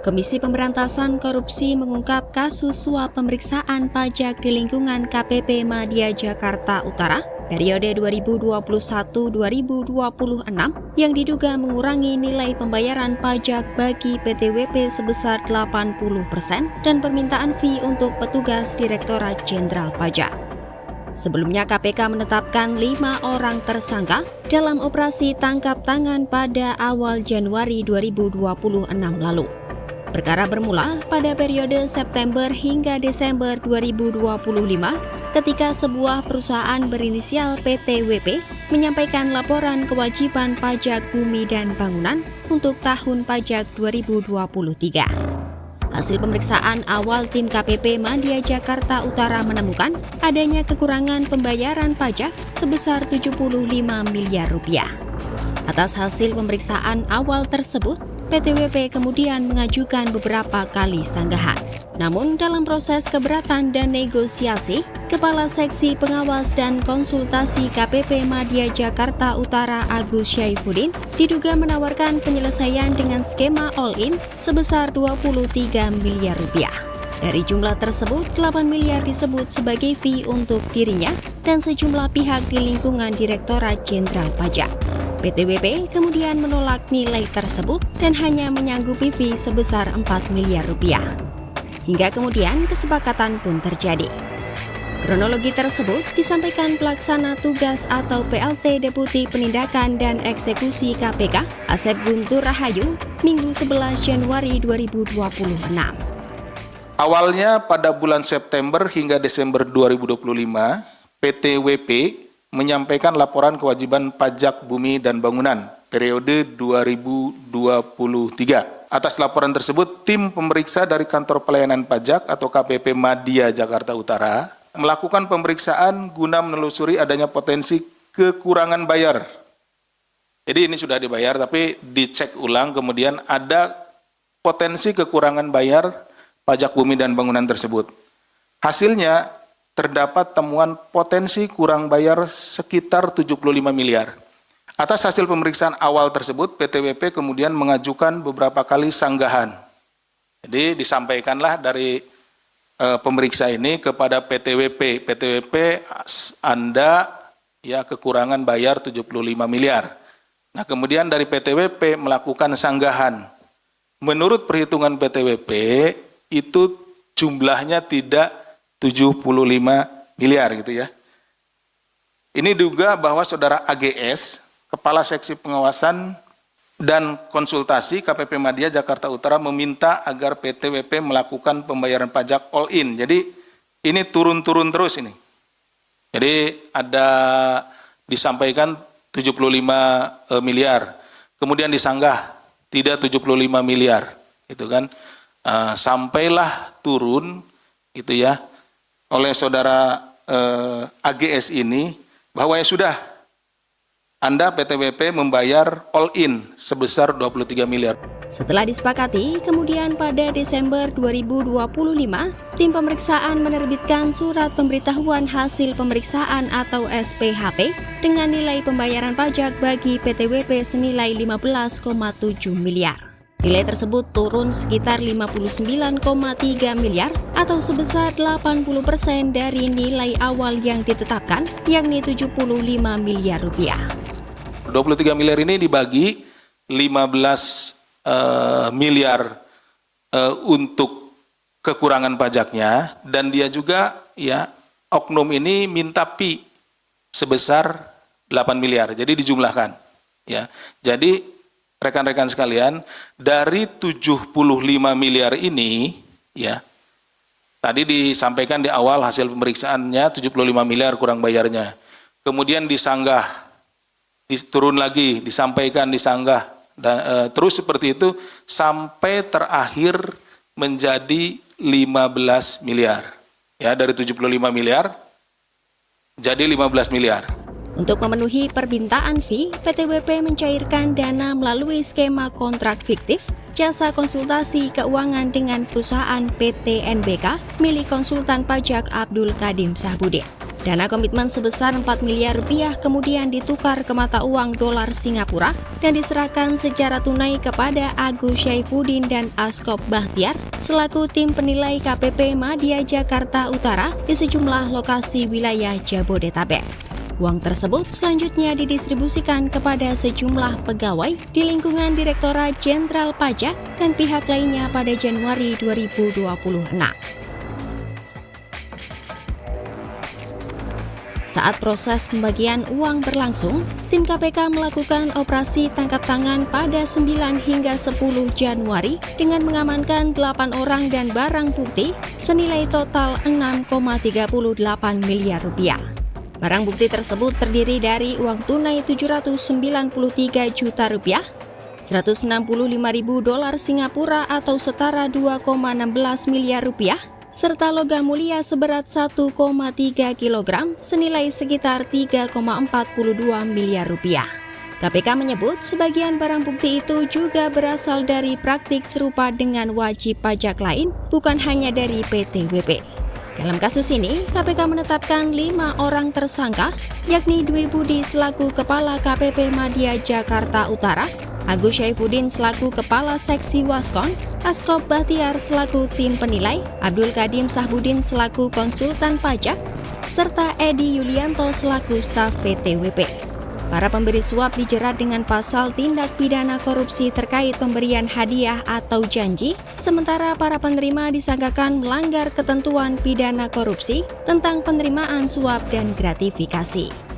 Komisi Pemberantasan Korupsi mengungkap kasus suap pemeriksaan pajak di lingkungan KPP Madya Jakarta Utara periode 2021-2026 yang diduga mengurangi nilai pembayaran pajak bagi PTWP sebesar 80% dan permintaan fee untuk petugas Direktorat Jenderal Pajak. Sebelumnya KPK menetapkan 5 orang tersangka dalam operasi tangkap tangan pada awal Januari 2026 lalu. Perkara bermula pada periode September hingga Desember 2025 ketika sebuah perusahaan berinisial PTWP menyampaikan laporan kewajiban pajak bumi dan bangunan untuk tahun pajak 2023. Hasil pemeriksaan awal tim KPP Madya Jakarta Utara menemukan adanya kekurangan pembayaran pajak sebesar 75 miliar rupiah. Atas hasil pemeriksaan awal tersebut, PTWP kemudian mengajukan beberapa kali sanggahan. Namun dalam proses keberatan dan negosiasi, Kepala Seksi Pengawas dan Konsultasi KPP Madya Jakarta Utara Agus Syaifuddin diduga menawarkan penyelesaian dengan skema all-in sebesar 23 miliar rupiah. Dari jumlah tersebut, 8 miliar disebut sebagai fee untuk dirinya dan sejumlah pihak di lingkungan Direktorat Jenderal Pajak. PTWP kemudian menolak nilai tersebut dan hanya menyanggupi fee sebesar 4 miliar rupiah. Hingga kemudian kesepakatan pun terjadi. Kronologi tersebut disampaikan Pelaksana Tugas atau PLT Deputi Penindakan dan Eksekusi KPK, Asep Guntur Rahayu, Minggu 11 Januari 2026. Awalnya pada bulan September hingga Desember 2025, PTWP menyampaikan laporan kewajiban pajak bumi dan bangunan periode 2023. Atas laporan tersebut, tim pemeriksa dari Kantor Pelayanan Pajak atau KPP Madya Jakarta Utara melakukan pemeriksaan guna menelusuri adanya potensi kekurangan bayar. Jadi ini sudah dibayar tapi dicek ulang, kemudian ada potensi kekurangan bayar pajak bumi dan bangunan tersebut. Hasilnya terdapat temuan potensi kurang bayar sekitar 75 miliar. Atas hasil pemeriksaan awal tersebut, PTWP kemudian mengajukan beberapa kali sanggahan. Jadi disampaikanlah dari pemeriksa ini kepada PTWP, Anda ya kekurangan bayar 75 miliar. Nah, kemudian dari PTWP melakukan sanggahan. Menurut perhitungan PTWP itu jumlahnya tidak 75 miliar gitu ya. Ini juga bahwa saudara AGS, Kepala Seksi Pengawasan dan Konsultasi KPP Madya Jakarta Utara meminta agar PTWP melakukan pembayaran pajak all in. Jadi ini turun-turun terus ini. Jadi ada disampaikan 75 miliar, kemudian disanggah tidak 75 miliar, gitu kan. Sampailah turun gitu ya oleh saudara AGS ini bahwa ya sudah, Anda PTWP membayar all in sebesar 23 miliar. Setelah disepakati, kemudian pada Desember 2025, tim pemeriksaan menerbitkan surat pemberitahuan hasil pemeriksaan atau SPHP dengan nilai pembayaran pajak bagi PTWP senilai 15,7 miliar. Nilai tersebut turun sekitar 59,3 miliar atau sebesar 80% dari nilai awal yang ditetapkan, yakni 75 miliar rupiah. 23 miliar ini dibagi 15 miliar untuk kekurangan pajaknya, dan dia juga ya oknum ini minta fee sebesar 8 miliar. Jadi dijumlahkan ya. Jadi rekan-rekan sekalian, dari 75 miliar ini ya, tadi disampaikan di awal hasil pemeriksaannya 75 miliar kurang bayarnya. Kemudian disanggah, turun lagi, disampaikan, disanggah, dan terus seperti itu sampai terakhir menjadi 15 miliar. Ya, dari 75 miliar jadi 15 miliar. Untuk memenuhi permintaan fee, PTWP mencairkan dana melalui skema kontrak fiktif, jasa konsultasi keuangan dengan perusahaan PT NBK milik konsultan pajak Abdul Kadim Sahbudin. Dana komitmen sebesar 4 miliar rupiah kemudian ditukar ke mata uang dolar Singapura dan diserahkan secara tunai kepada Agus Syaifuddin dan Askop Bahtiar selaku tim penilai KPP Madya Jakarta Utara di sejumlah lokasi wilayah Jabodetabek. Uang tersebut selanjutnya didistribusikan kepada sejumlah pegawai di lingkungan Direktorat Jenderal Pajak dan pihak lainnya pada Januari 2026. Saat proses pembagian uang berlangsung, tim KPK melakukan operasi tangkap tangan pada 9 hingga 10 Januari dengan mengamankan 8 orang dan barang bukti senilai total 6,38 miliar rupiah. Barang bukti tersebut terdiri dari uang tunai 793 juta rupiah, 165.000 dolar Singapura atau setara 2,16 miliar rupiah, serta logam mulia seberat 1,3 kg senilai sekitar 3,42 miliar rupiah. KPK menyebut sebagian barang bukti itu juga berasal dari praktik serupa dengan wajib pajak lain, bukan hanya dari PT WP. Dalam kasus ini, KPK menetapkan 5 orang tersangka, yakni Dwi Budi selaku Kepala KPP Madya Jakarta Utara, Agus Syaifuddin selaku Kepala Seksi Waskon, Askop Bahtiar selaku tim penilai, Abdul Kadim Sahbudin selaku konsultan pajak, serta Edi Yulianto selaku staf PT WP. Para pemberi suap dijerat dengan pasal tindak pidana korupsi terkait pemberian hadiah atau janji, sementara para penerima disangkakan melanggar ketentuan pidana korupsi tentang penerimaan suap dan gratifikasi.